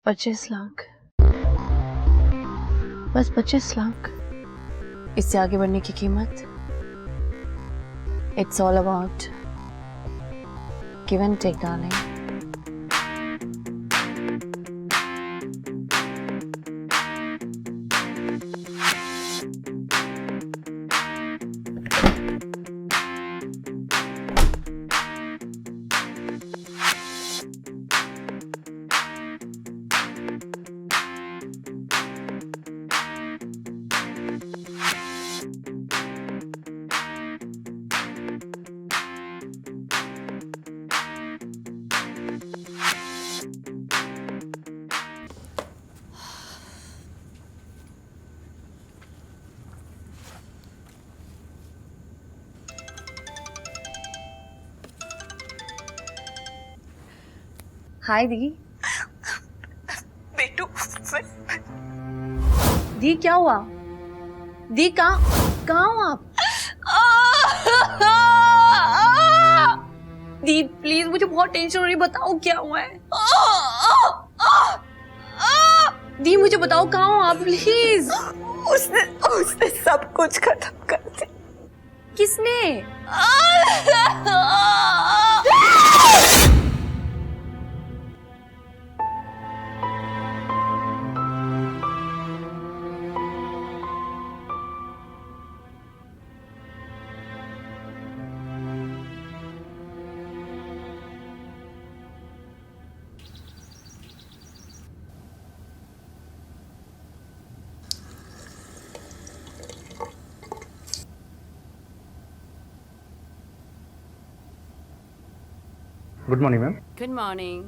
₹25 लाख, बस 25 लाख। इससे आगे बढ़ने की कीमत, it's all about give and take darling. Hi दी। बेटू दी क्या हुआ? दी कहाँ हो आप? दी प्लीज, मुझे बहुत टेंशन हो रही है, बताओ क्या हुआ है? दी मुझे बताओ कहाँ हो आप प्लीज। उसने सब कुछ खत्म कर दिया। किसने? Good morning ma'am. Good morning.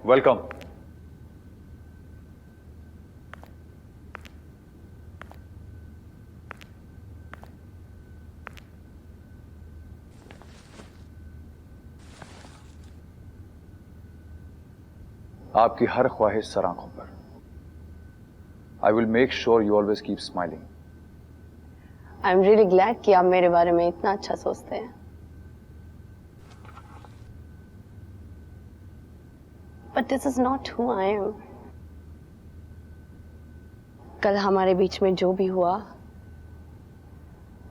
Welcome. आपकी हर ख्वाहिश सर आंखों पर। I will make sure you always keep smiling. I am really glad कि आप मेरे बारे में इतना अच्छा सोचते हैं। But this is not who I am. कल हमारे बीच में जो भी हुआ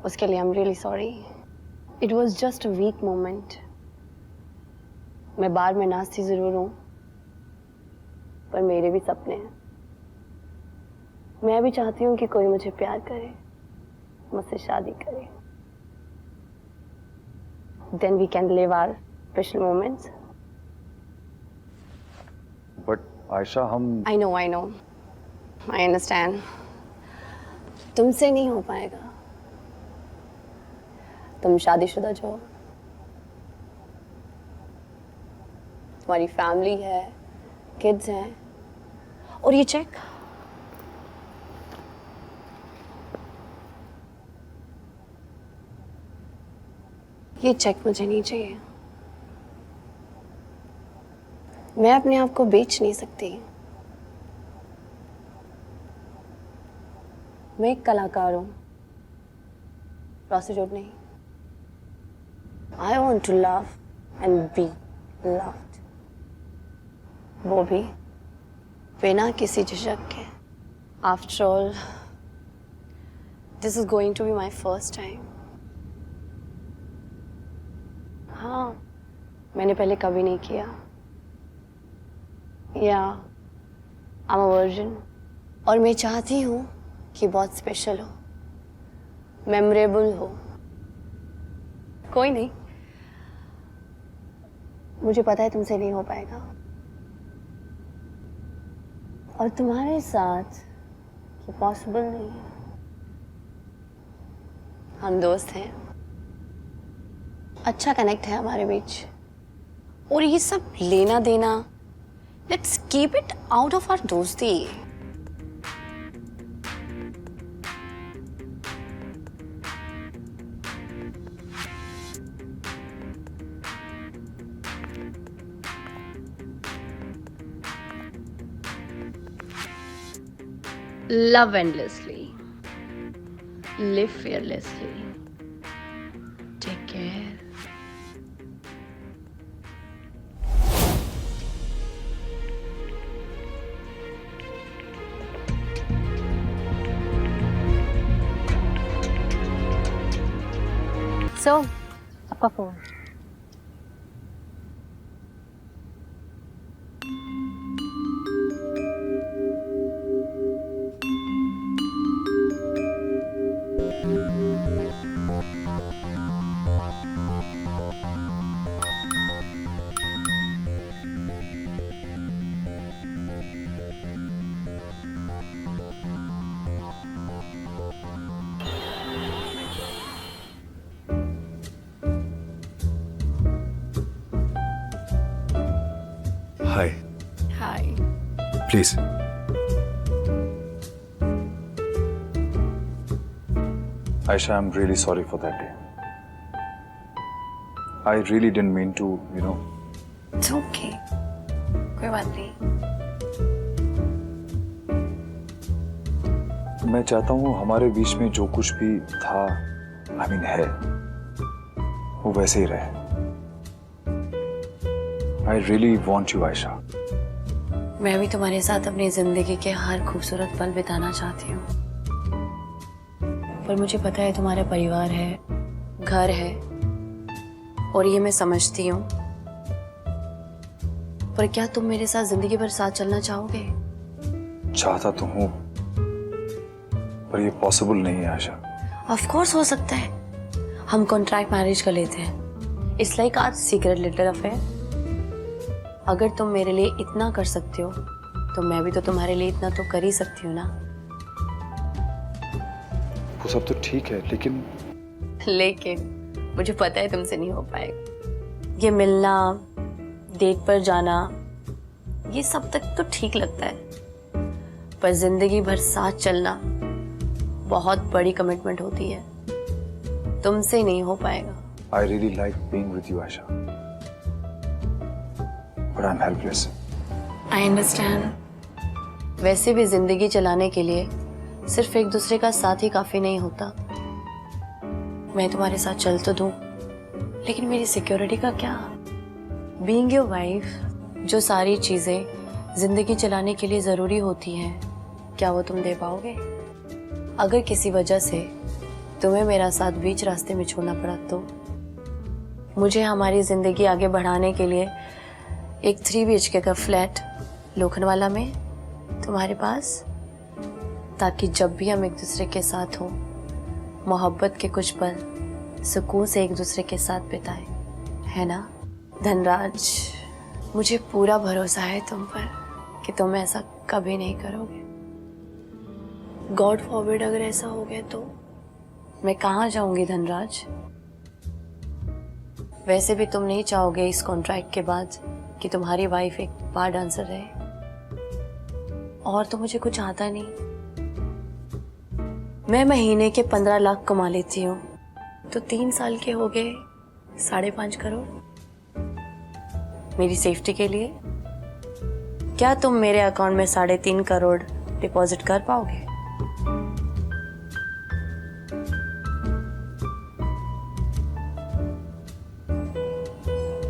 उसके लिए I am really sorry. It was just a weak moment. मैं बार में नाचती जरूर हूं, पर मेरे भी सपने हैं। मैं भी चाहती हूँ कि कोई मुझे प्यार करे, मुझसे शादी करे। Then we can live our special moments. But Ayesha, हम I know, I understand. तुमसे नहीं हो पाएगा। तुम शादीशुदा जो हो, तुम्हारी फैमिली है, किड्स हैं, और ये चेक, ये चेक मुझे नहीं चाहिए। मैं अपने आप को बेच नहीं सकती। मैं एक कलाकार हूं, प्रोस्टिट्यूट नहीं। I want to love and be loved, वो भी बिना किसी झिझक के। After all this is going to be my first time. हाँ, मैंने पहले कभी नहीं किया। या आई एम अ वर्जिन, और मैं चाहती हूँ कि बहुत स्पेशल हो, मेमोरेबल हो। कोई नहीं, मुझे पता है तुमसे नहीं हो पाएगा, और तुम्हारे साथ ये पॉसिबल नहीं है। हम दोस्त हैं, अच्छा कनेक्ट है हमारे बीच, और ये सब लेना देना, let's keep it out of our दोस्ती। Love endlessly. Live fearlessly. Take care. So, आपका फोन। Hi. Hi. Please. Aisha, I'm really sorry for that day. I really didn't mean to, It's okay. कोई बात नहीं। मैं चाहता हूँ हमारे बीच में जो कुछ भी था, है, वो वैसे ही रहे। I really want you, Aisha. मैं भी तुम्हारे साथ अपनी जिंदगी के हर खूबसूरत पल बिताना चाहती हूँ, पर मुझे पता है तुम्हारा परिवार है, घर है, और ये मैं समझती हूँ, पर क्या तुम मेरे साथ जिंदगी भर साथ चलना चाहोगे? चाहता तो हूँ, पर ये पॉसिबल नहीं है आशा। ऑफ कोर्स हो सकता है, हम कॉन्ट्रैक्ट मैरिज कर लेते हैं। इट्स लाइक आज सीक्रेट लिटिल अफेयर। अगर तुम मेरे लिए इतना कर सकते हो, तो मैं भी तो तुम्हारे लिए इतना तो कर ही सकती हूँ ना। वो सब तो ठीक है, लेकिन मुझे पता है तुमसे नहीं हो पाएगा। ये मिलना, डेट पर जाना, ये सब तक तो ठीक लगता है, पर जिंदगी भर साथ चलना बहुत बड़ी कमिटमेंट होती है। तुमसे नहीं हो पाएगा। I really like being with you, Aisha. But I'm helpless. I understand. वैसे भी जिंदगी चलाने के लिए सिर्फ एक दूसरे का साथ ही काफी नहीं होता। मैं तुम्हारे साथ चल तो दूं, लेकिन मेरी सिक्योरिटी का क्या? Being your wife, जो सारी चीजें जिंदगी चलाने के लिए जरूरी होती हैं, क्या वो तुम दे पाओगे? अगर किसी वजह से तुम्हें मेरा साथ बीच रास्ते में छोड़ना पड़ा, तो मुझे हमारी जिंदगी आगे बढ़ाने के लिए एक 3 BHK का फ्लैट लोखंडवाला में तुम्हारे पास, ताकि जब भी हम एक दूसरे के साथ हों, मोहब्बत के कुछ पल सुकून से एक दूसरे के साथ बिताएं, है ना धनराज? मुझे पूरा भरोसा है तुम पर कि तुम ऐसा कभी नहीं करोगे। गॉड फॉरबिड अगर ऐसा हो गया तो मैं कहाँ जाऊंगी धनराज? वैसे भी तुम नहीं चाहोगे इस कॉन्ट्रैक्ट के बाद कि तुम्हारी वाइफ एक बार डांसर रहे, और तो मुझे कुछ आता नहीं। मैं महीने के 15 लाख कमा लेती हूँ, तो 3 साल के हो गए 5.5 करोड़ मेरी सेफ्टी के लिए। क्या तुम मेरे अकाउंट में 3.5 करोड़ डिपॉजिट कर पाओगे?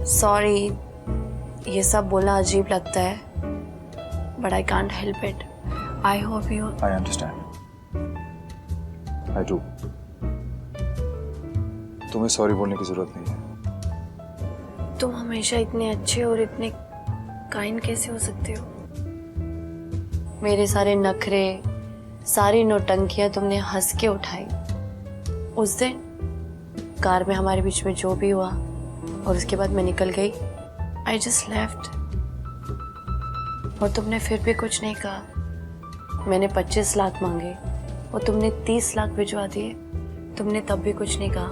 सॉरी, ये सब बोलना अजीब लगता है, but I can't help it. I hope you. I understand. I do. तुम्हें सॉरी बोलने की जरूरत नहीं है। तुम हमेशा इतने अच्छे और इतने काइंड कैसे हो सकते हो? मेरे सारे नखरे, सारी नौटंकियां तुमने हंस के उठाई। उस दिन कार में हमारे बीच में जो भी हुआ और उसके बाद मैं निकल गई। I just left. और तुमने फिर भी कुछ नहीं कहा। मैंने 25 लाख मांगे और तुमने 30 लाख भिजवा दिए। तुमने तब भी कुछ नहीं कहा,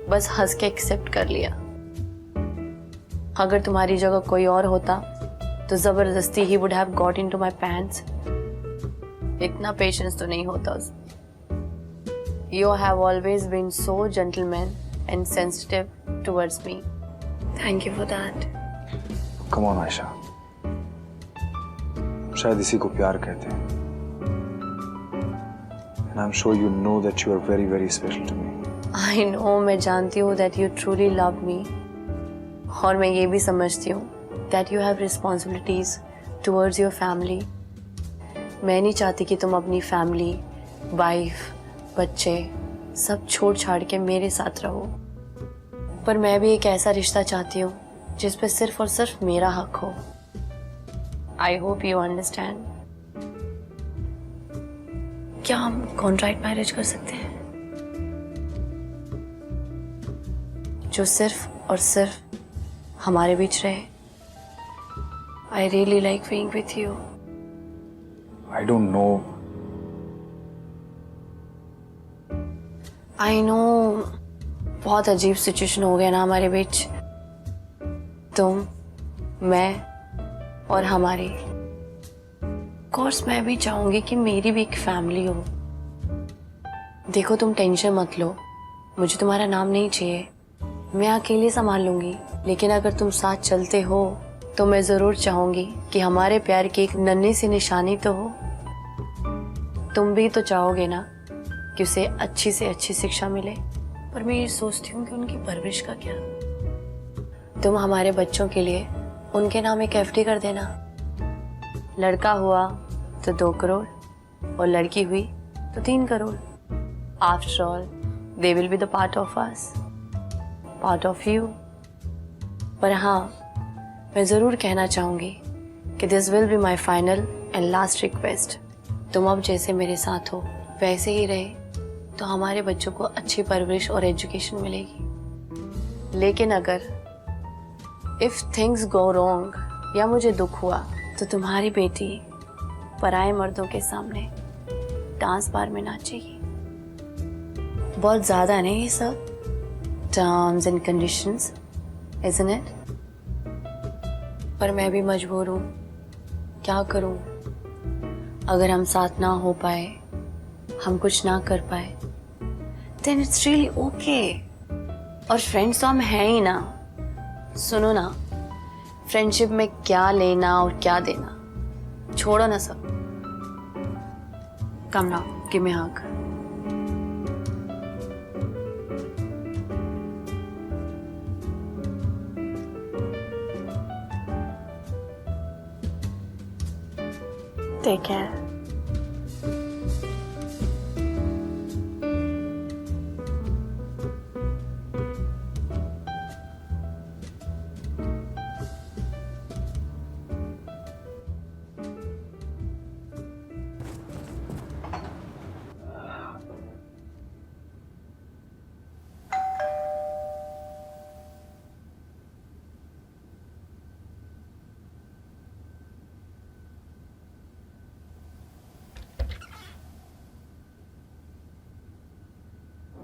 बस हंस के एक्सेप्ट कर लिया। अगर तुम्हारी जगह कोई और होता तो जबरदस्ती he would have got into my pants. इतना पेशेंस तो नहीं होता उसमें। You have always been so gentleman and sensitive towards me. Thank you for that. Come on, Ayesha. शायद इसी को प्यार कहते हैं। And I'm sure you know that you are very, very special to me. I know, मैं जानती हूँ that you truly love me. और मैं ये भी समझती हूँ that you have responsibilities towards your family. मैं नहीं चाहती कि तुम अपनी फैमिली, वाइफ, बच्चे सब छोड़ छाड़ के मेरे साथ रहो। पर मैं भी एक ऐसा रिश्ता चाहती हूँ जिस पे सिर्फ और सिर्फ मेरा हक हो। I hope you understand. क्या हम कॉन्ट्रैक्ट मैरिज कर सकते हैं जो सिर्फ और सिर्फ हमारे बीच रहे? I really like being with you. I don't know. I know, बहुत अजीब सिचुएशन हो गया ना हमारे बीच। तुम, मैं और हमारी। कोर्स मैं भी चाहूंगी कि मेरी भी एक फैमिली हो। देखो तुम टेंशन मत लो, मुझे तुम्हारा नाम नहीं चाहिए, मैं अकेले संभाल लूंगी। लेकिन अगर तुम साथ चलते हो तो मैं जरूर चाहूंगी कि हमारे प्यार की एक नन्ही सी निशानी तो हो। तुम भी तो चाहोगे ना कि उसे अच्छी से अच्छी शिक्षा मिले। पर मैं ये सोचती हूँ कि उनकी परवरिश का क्या। तुम हमारे बच्चों के लिए उनके नाम एक एफडी कर देना। लड़का हुआ तो 2 करोड़ और लड़की हुई तो 3 crore. After all they will be the part of us, part of you. पर हाँ, मैं ज़रूर कहना चाहूँगी कि this will be my final and last request. तुम अब जैसे मेरे साथ हो वैसे ही रहे तो हमारे बच्चों को अच्छी परवरिश और एजुकेशन मिलेगी। लेकिन अगर इफ़ थिंग्स गो रॉन्ग या मुझे दुख हुआ तो तुम्हारी बेटी पराए मर्दों के सामने डांस बार में नाचेगी। बहुत ज़्यादा नहीं ये सब terms and conditions, isn't it? पर मैं भी मजबूर हूँ, क्या करूँ? अगर हम साथ ना हो पाए, हम कुछ ना कर पाए, then it's really okay. और फ्रेंड्स तो हम हैं ही ना। सुनो ना, फ्रेंडशिप में क्या लेना और क्या देना, छोड़ो ना सब। Come now, give me a hug. Take care.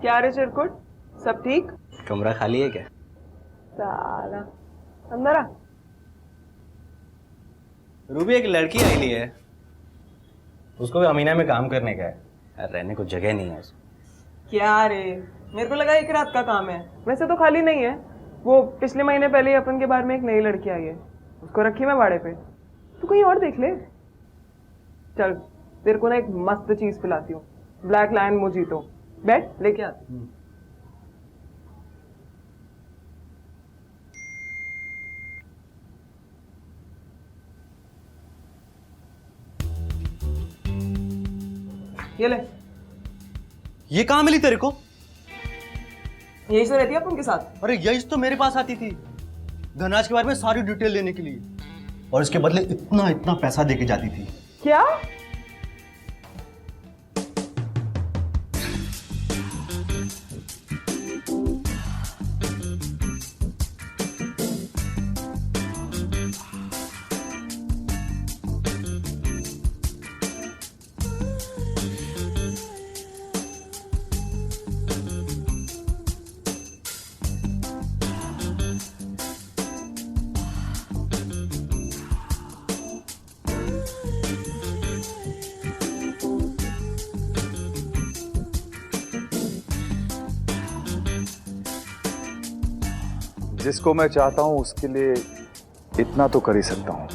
क्या रे चिरकुट, सब ठीक? कमरा खाली है क्या? साला अंदर आ। रूबी एक लड़की आई ली है, उसको भी अमीना में काम करने का है यार, रहने को जगह नहीं है उसको। क्या रे, मेरे को लगा एक रात का काम है। वैसे तो खाली नहीं है, वो पिछले महीने पहले ही अपन के बार में एक नई लड़की आई है, उसको रखी मैं भाड़े पे। तू कहीं और देख ले। चल तेरे को ना एक मस्त चीज पिलाती हूँ, ब्लैक लायन मोजीतो। बैठ, लेके आ। ये ले। ये कहाँ मिली तेरे को? यही से रहती है आप उनके साथ? अरे यही तो मेरे पास आती थी धनराज के बारे में सारी डिटेल लेने के लिए, और इसके बदले इतना इतना पैसा देके जाती थी। क्या? जिसको मैं चाहता हूं उसके लिए इतना तो कर ही सकता हूं।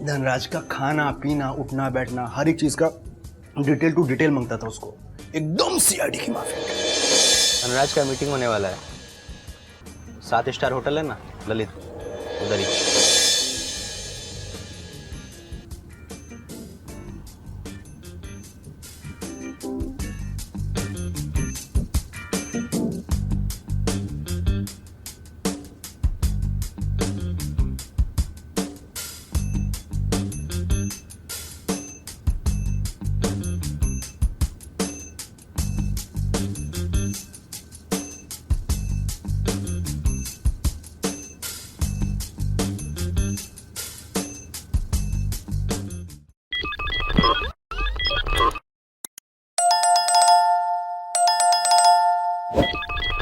धनराज का खाना पीना उठना बैठना हर एक चीज का डिटेल टू डिटेल मांगता था उसको, एकदम सीआईडी की माफिया। धनराज का मीटिंग होने वाला है, 7 स्टार होटल है ना ललित, उधर ही।